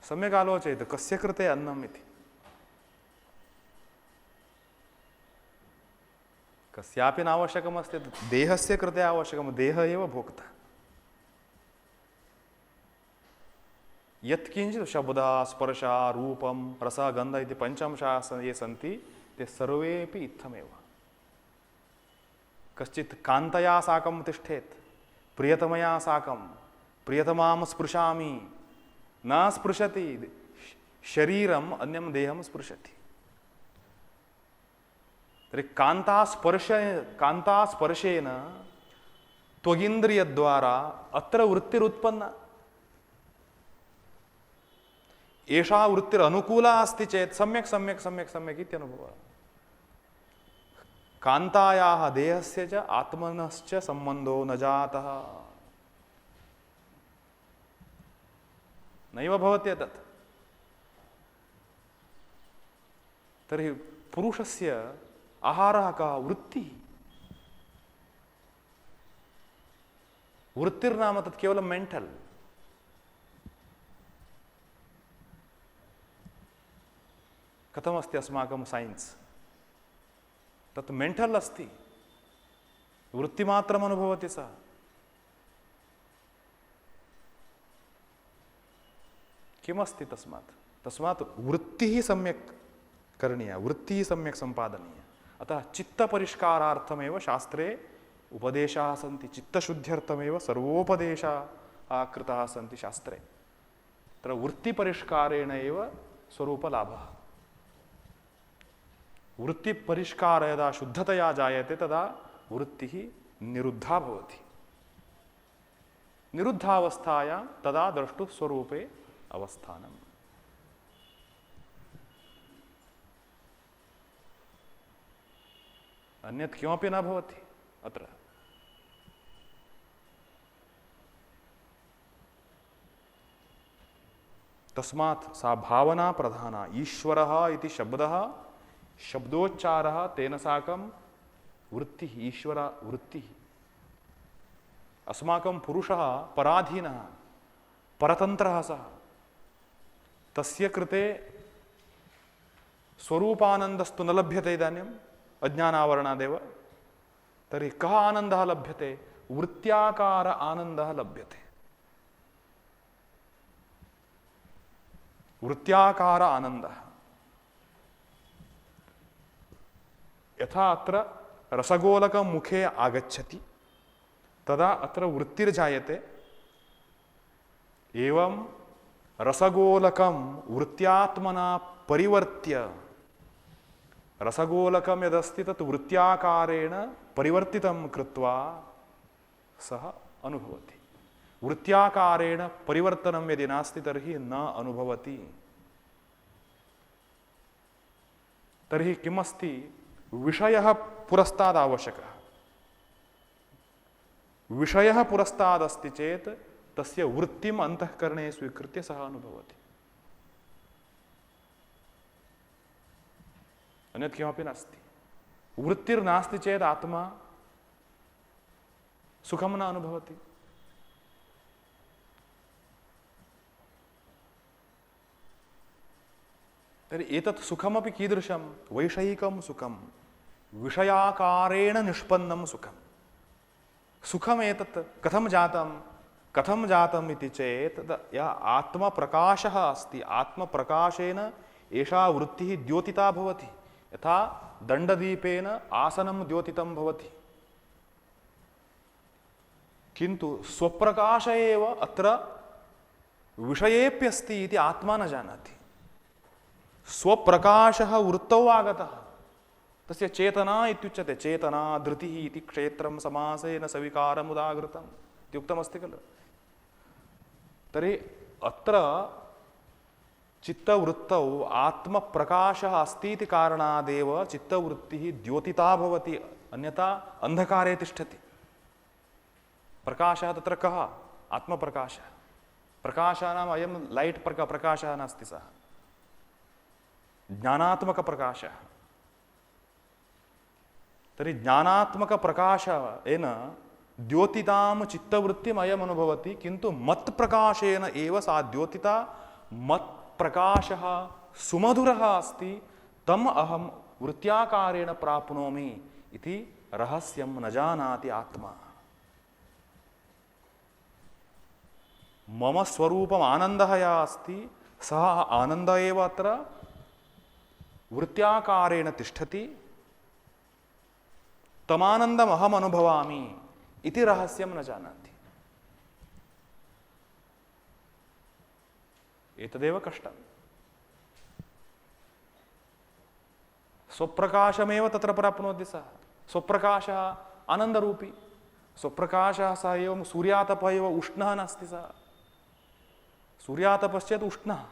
सम्यक् आलोचयतु, कस्य कृते अन्नम् इति। कस्यापि नावश्यकमस्ति, देहस्य कृते आवश्यकं, देह एव भोक्ता। यत्किञ्चित् शब्द स्पर्श रूपं रस गन्ध इति पञ्चांशाः ये सन्ति ते सर्वेपि इत्थमेव। कश्चित् कान्तया साकं तिष्ठेत्, प्रियतमया साकं, प्रियतमां स्पृशामि, न स्पृशति, शरीरम् अन्यं देहं स्पृशति। तर्हि कान्तास्पर्शेन त्वगिन्द्रियद्वारा अत्र वृत्तिरुत्पन्ना। एषा वृत्तिरनुकूला अस्ति चेत् सम्यक् सम्यक् सम्यक् सम्यक् इत्यनुभवः। कान्तायाः देहस्य च आत्मनश्च सम्बन्धो न जातः, नैव भवति तत्। तर्हि पुरुषस्य आहारः कः? वृत्तिः। वृत्तिर्नाम तत् केवलं मेण्टल्। कथमस्ति अस्माकं सैन्स्? तत् मेण्टल् अस्ति, वृत्तिमात्रम् अनुभवति सः। किमस्ति तस्मात्? तस्मात् वृत्तिः सम्यक् करणीया, वृत्तिः सम्यक् सम्पादनीया। अतः चित्तपरिष्कारार्थमेव शास्त्रे उपदेशाः सन्ति, चित्तशुद्ध्यर्थमेव सर्वोपदेशाः कृताः सन्ति शास्त्रे। तत्र वृत्तिपरिष्कारेण एव स्वरूपलाभः। वृत्तिपरिष्कार यदा शुद्धतया जायते तदा वृत्तिः निरुद्धा भवति। निरुद्धावस्थायां तदा द्रष्टुस्वरूपे अवस्थानम्। अन्यत् किमपि न भवति अत्र। तस्मात् सा भावना प्रधाना। ईश्वरः इति शब्दः, शब्दोच्चारः तेन साकं वृत्तिः, ईश्वर वृत्तिः। अस्माकं पुरुषः पराधीनः, परतन्त्रः सः, तस्य कृते स्वरूपानन्दस्तु न लभ्यते इदानीम् अज्ञानावरणादेव। तर्हि कः आनन्दः लभ्यते? वृत्त्याकार आनन्दः लभ्यते। वृत्त्याकार आनन्दः। यथा अत्र रसगोलकं मुखे आगच्छति तदा अत्र वृत्तिर्जायते, एवं रसगोलकं वृत्त्यात्मना परिवर्त्य, रसगोलकं यदस्ति तत् वृत्त्याकारेण परिवर्तितं कृत्वा सः अनुभवति। वृत्त्याकारेण परिवर्तनं यदि नास्ति तर्हि न अनुभवति। तर्हि किमस्ति? विषयः पुरस्ताद् आवश्यकः। विषयः पुरस्ताद् अस्ति चेत् तस्य वृत्तिम् अन्तःकरणे स्वीकृत्य सः अनुभवति, अन्यत् किमपि नास्ति। वृत्तिर्नास्ति चेत् आत्मा सुखं न अनुभवति। तर्हि एतत् सुखमपि कीदृशं? वैषयिकं सुखं, विषयाकारेण निष्पन्नं सुखं। सुखमेतत् कथं जातं? कथं जातम् इति चेत् यः आत्मप्रकाशः अस्ति, आत्मप्रकाशेन एषा वृत्तिः द्योतिता भवति। यथा दण्डदीपेन आसनं द्योतितं भवति, किन्तु स्वप्रकाश एव अत्र विषयेऽप्यस्ति इति आत्मा न जानाति। स्वप्रकाशः वृत्तौ आगतः, तस्य चेतना इत्युच्यते। चेतना धृतिः इति क्षेत्रं समासेन सविकारमुदाहृतम् इत्युक्तमस्ति खलु। तर्हि अत्र चित्तवृत्तौ आत्मप्रकाशः अस्ति इति कारणादेव चित्तवृत्तिः द्योतिता भवति, अन्यथा अन्धकारे तिष्ठति। प्रकाशः तत्र कः? आत्मप्रकाशः। प्रकाशः नाम अयं लैट् प्रकाशः नास्ति, सः ज्ञानात्मकप्रकाशः। तर्हि ज्ञानात्मकप्रकाशेन द्योतितां चित्तवृत्तिम् अयम् अनुभवति, किन्तु मत्प्रकाशेन एव सा द्योतिता। मत्प्रकाशः सुमधुरः अस्ति, तम् अहं वृत्त्याकारेण प्राप्नोमि इति रहस्यं न जानाति आत्मा। मम स्वरूपम् आनन्दः यः अस्ति सः आनन्दः एव अत्र वृत्त्याकारेण तिष्ठति, तमानन्दम् अहम् अनुभवामि इति रहस्यं न जानाति। एतदेव कष्टम्। स्वप्रकाशमेव तत्र प्राप्नोति सः। स्वप्रकाशः आनन्दरूपी, स्वप्रकाशः सः एवं सूर्यातपः एव उष्णः नास्ति सः। सूर्यातपश्चेत् उष्णः।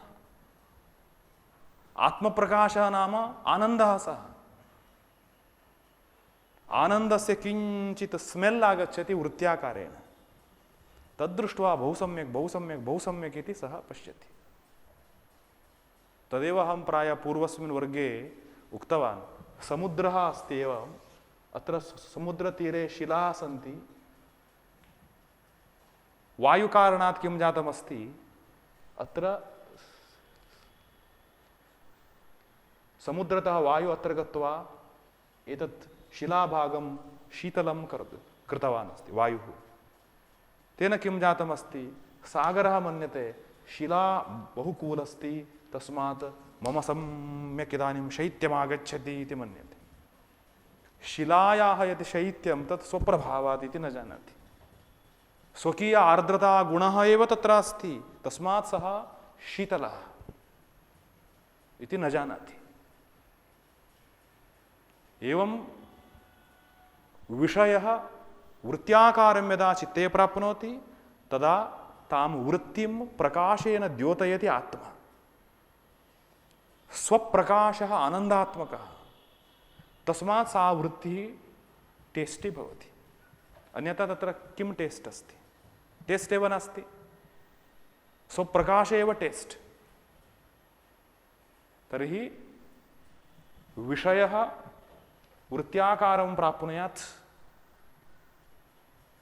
आत्मप्रकाशः नाम आनन्दः सः। आनन्दस्य किञ्चित् स्मेल् आगच्छति वृत्त्याकारेण, तद्दृष्ट्वा बहु सम्यक् बहु सम्यक् बहु सम्यक् इति सः पश्यति। तदेव अहं प्रायः पूर्वस्मिन् वर्गे उक्तवान्। समुद्रः अस्ति एवम्, अत्र समुद्रतीरे शिलाः सन्ति। वायुकारणात् किं जातमस्ति? अत्र समुद्रतः वायु अत्र गत्वा एतत् शिलाभागं शीतलं कृतवान् अस्ति वायुः। तेन किं जातमस्ति? सागरः मन्यते शिला बहु कूल् अस्ति, तस्मात् मम सम्यक् इदानीं शैत्यमागच्छति इति मन्यते। शिलायाः यत् शैत्यं तत् स्वप्रभावात् इति न जानाति। स्वकीय आर्द्रता गुणः एव तत्र अस्ति, तस्मात् सः शीतलः इति न जानाति। एवं विषयः वृत्त्याकारं यदा चित्ते प्राप्नोति तदा तां वृत्तिं प्रकाशेन द्योतयति आत्मा। स्वप्रकाशः आनन्दात्मकः, तस्मात् सा वृत्तिः टेस्टी भवति। अन्यथा तत्र किं टेस्ट् अस्ति? टेस्ट् एव नास्ति। स्वप्रकाश एव टेस्ट्। तर्हि विषयः वृत्त्याकारं प्राप्नुयात्,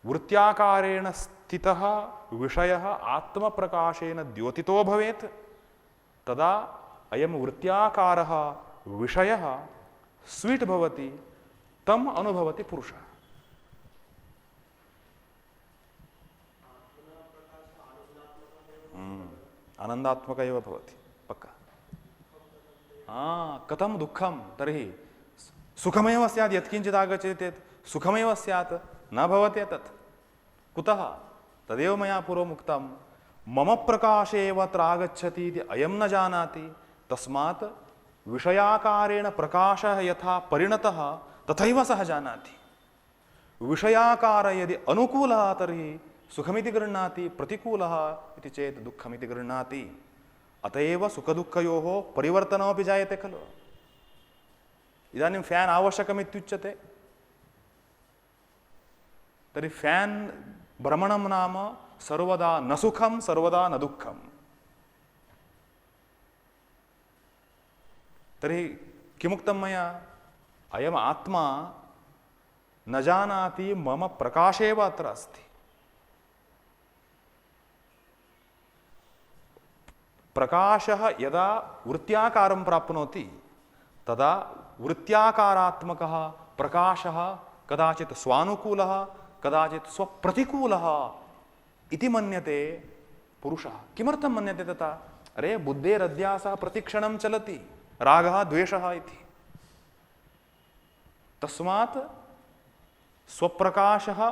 वृत्त्याकारेण स्थितः विषयः आत्मप्रकाशेन द्योतितो भवेत्, तदा अयं वृत्त्याकारः विषयः स्वीट् भवति, तम अनुभवति पुरुषः। आनंदात्मक एव भवति पक्का। कथं दुःखं, तर्हि सुखमेव स्यात्, यत्किञ्चित् आगच्छति चेत् सुखमेव स्यात्, न भवति तत्। कुतः? तदेव मया पूर्वम् उक्तं, मम प्रकाशे एव अत्र आगच्छति इति अयं न जानाति, तस्मात् विषयाकारेण प्रकाशः यथा परिणतः तथैव सः जानाति। विषयाकार यदि अनुकूलः तर्हि सुखमिति गृह्णाति, प्रतिकूलः इति चेत् दुःखमिति गृह्णाति। अतएव सुखदुःखयोः परिवर्तनमपि जायते खलु। इदानीं फ्यान् आवश्यकमित्युच्यते, तर्हि फ्यान् भ्रमणं नाम सर्वदा न सुखं सर्वदा न दुःखं। तर्हि किमुक्तं मया? अयम् आत्मा न जानाति मम प्रकाशेव अत्र अस्ति। प्रकाशः यदा वृत्त्याकारं प्राप्नोति तदा वृत्त्याकारात्मकः प्रकाशः कदाचित् स्वानुकूलः कदाचित् स्वप्रतिकूलः इति मन्यते पुरुषः। किमर्थं मन्यते तथा? अरे बुद्धेरध्यासः प्रतिक्षणं चलति, रागः द्वेषः इति। तस्मात् स्वप्रकाशः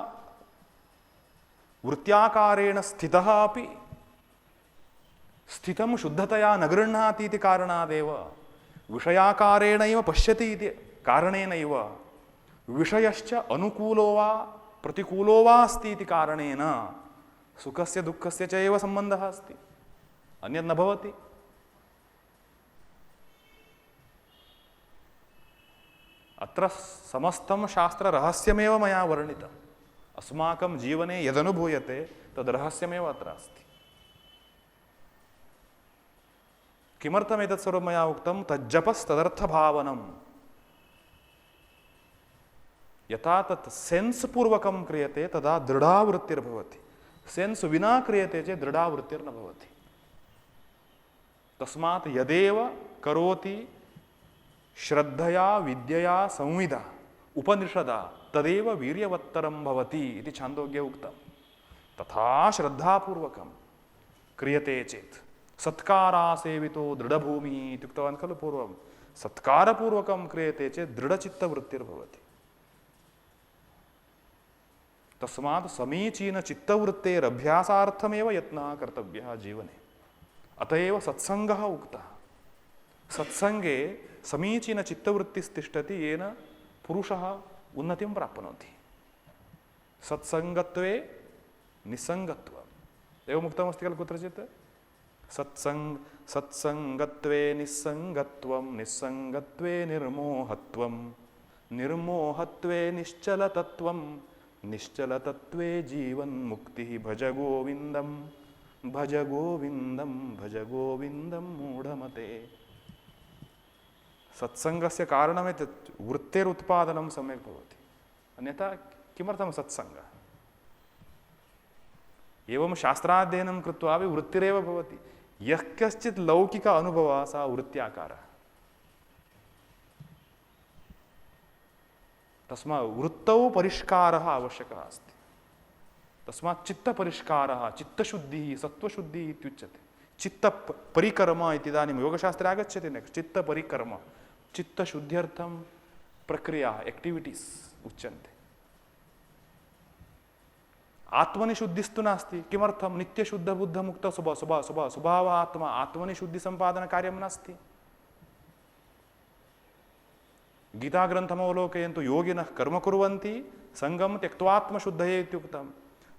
वृत्त्याकारेण स्थितः अपि स्थितं शुद्धतया न गृह्णाति इति कारणादेव, विषयाकारेणैव पश्यति इति कारणेनैव, विषयश्च अनुकूलो वा प्रतिकूलो वा अस्ति इति कारणेन सुखस्य दुःखस्य च एव सम्बन्धः अस्ति, अन्यत् न भवति। अत्र समस्तं शास्त्ररहस्यमेव मया वर्णितम्। अस्माकं जीवने यदनुभूयते तद् रहस्यमेव अत्र अस्ति। किमर्थम् एतत् सर्वं मया उक्तं? तज्जपस्तदर्थभावनम्। यथा तत् सेन्स् पूर्वकं क्रियते तदा दृढावृत्तिर्भवति, सेन्स् विना क्रियते चेत् दृढावृत्तिर्न भवति। तस्मात् यदेव करोति श्रद्धया विद्यया संविदा उपनिषदा तदेव वीर्यवत्तरं भवति इति छान्दोग्ये उक्तं। तथा श्रद्धापूर्वकं क्रियते चेत् सत्कारासेवितो दृढभूमिः इति उक्तवान् खलु पूर्वं। सत्कारपूर्वकं क्रियते चेत् दृढचित्तवृत्तिर्भवति। तस्मात् समीचीनचित्तवृत्तेरभ्यासार्थमेव यत्नः कर्तव्यः जीवने। अत एव सत्सङ्गः उक्तः। सत्सङ्गे समीचीनचित्तवृत्तिस्तिष्ठति येन पुरुषः उन्नतिं प्राप्नोति। सत्सङ्गत्वे निस्सङ्गत्वम् एवमुक्तमस्ति खलु कुत्रचित्। सत्सङ्गत्वे निस्सङ्गत्वं, निस्सङ्गत्वे निर्मोहत्वं, निर्मोहत्वे निश्चलतत्वं, निश्चलतत्वे जीवन्मुक्तिः। भज गोविन्दं भज गोविन्दं भज गोविन्दं मूढमते। सत्सङ्गस्य कारणमेतत् वृत्तेरुत्पादनं सम्यक् भवति, अन्यथा किमर्थं सत्सङ्गः? एवं शास्त्राध्ययनं कृत्वा अपि वृत्तिरेव भवति। यः कश्चित् लौकिक अनुभवः सा वृत्त्याकारः। तस्मात् वृत्तौ परिष्कारः आवश्यकः अस्ति। तस्मात् चित्तपरिष्कारः, चित्तशुद्धिः, सत्त्वशुद्धिः इत्युच्यते। चित्तपरिकर्म इति इदानीं योगशास्त्रे आगच्छति नेक्स्ट्। चित्तपरिकर्म, चित्तशुद्ध्यर्थं प्रक्रियाः, एक्टिविटीस् उच्यन्ते। आत्मनि शुद्धिस्तु नास्ति। किमर्थं? नित्यशुद्धबुद्धमुक्त स्वभाव आत्मा। आत्मनि शुद्धिसम्पादनकार्यं नास्ति। गीताग्रन्थमवलोकयन्तु योगिनः कर्म कुर्वन्ति सङ्गं त्यक्त्वात्मशुद्धये इत्युक्तं।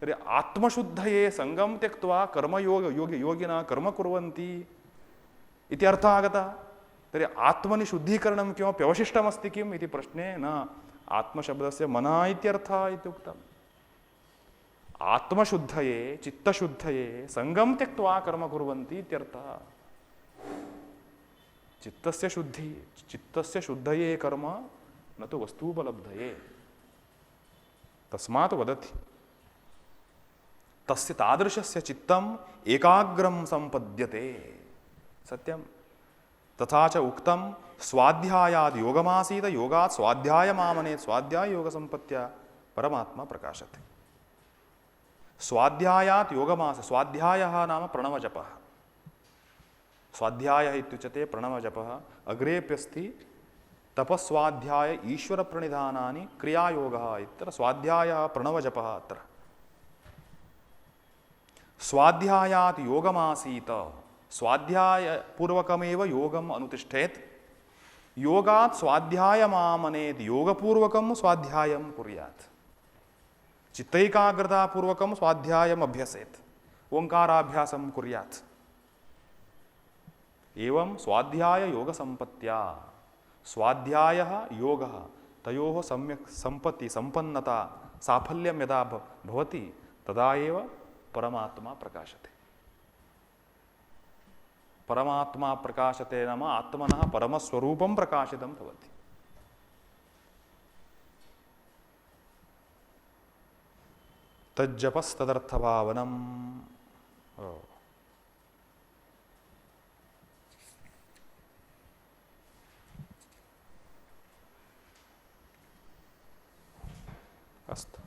तर्हि आत्मशुद्धये सङ्गं त्यक्त्वा योगिनः कर्म कुर्वन्ति इति अर्थः आगतः। तर्हि आत्मनि शुद्धीकरणं किमपि अवशिष्टमस्ति किम् इति प्रश्ने न। आत्मशब्दस्य मनः इत्यर्थः इत्युक्तम्। आत्मशुद्धये चित्तशुद्धये सङ्गं त्यक्त्वा कर्म कुर्वन्ति इत्यर्थः। चित्तस्य शुद्धि, चित्तस्य शुद्धये कर्म न तो वस्तूपलब्धये। तस्मात् वदति तस्य तादृशस्य चित्तम एकाग्रम संपद्यते। सत्यम। तथा च उक्तम स्वाध्यायाद योगमासीत योगात् स्वाध्यायमामनेत् स्वाध्याय योग संपत्त्या परमात्मा प्रकाशते। स्वाध्यायात् योगमास, स्वाध्यायः नाम प्रणवजपः। स्वाध्यायः इत्युच्यते प्रणवजपः। अग्रेप्यस्ति तपस्वाध्याय ईश्वर प्रणिधानानि क्रियायोगः इत्यत्र स्वाध्यायः प्रणवजपः। अत्र स्वाध्यायात् योगमासीत, स्वाध्याय पूर्वकमेव योगम अनुतिष्ठेत, योगात् स्वाध्यायमामनेत् योगपूर्वकं स्वाध्यायं कुर्यात्, चित्तैकाग्रता पूर्वकं स्वाध्यायम् अभ्यसेत्, ओंकाराभ्यासं कुर्यात्। एवं स्वाध्याय योग संपत्त्या, स्वाध्यायः योगः तयोः सम्यक् संपत्ति संपन्नता साफल्यं यदा भवति तदा एव परमात्मा प्रकाशते। परमात्मा प्रकाशते नाम आत्मनः परमस्वरूपं प्रकाशितं भवति। तज्जपस्तदर्थभावनम्। अस्तु।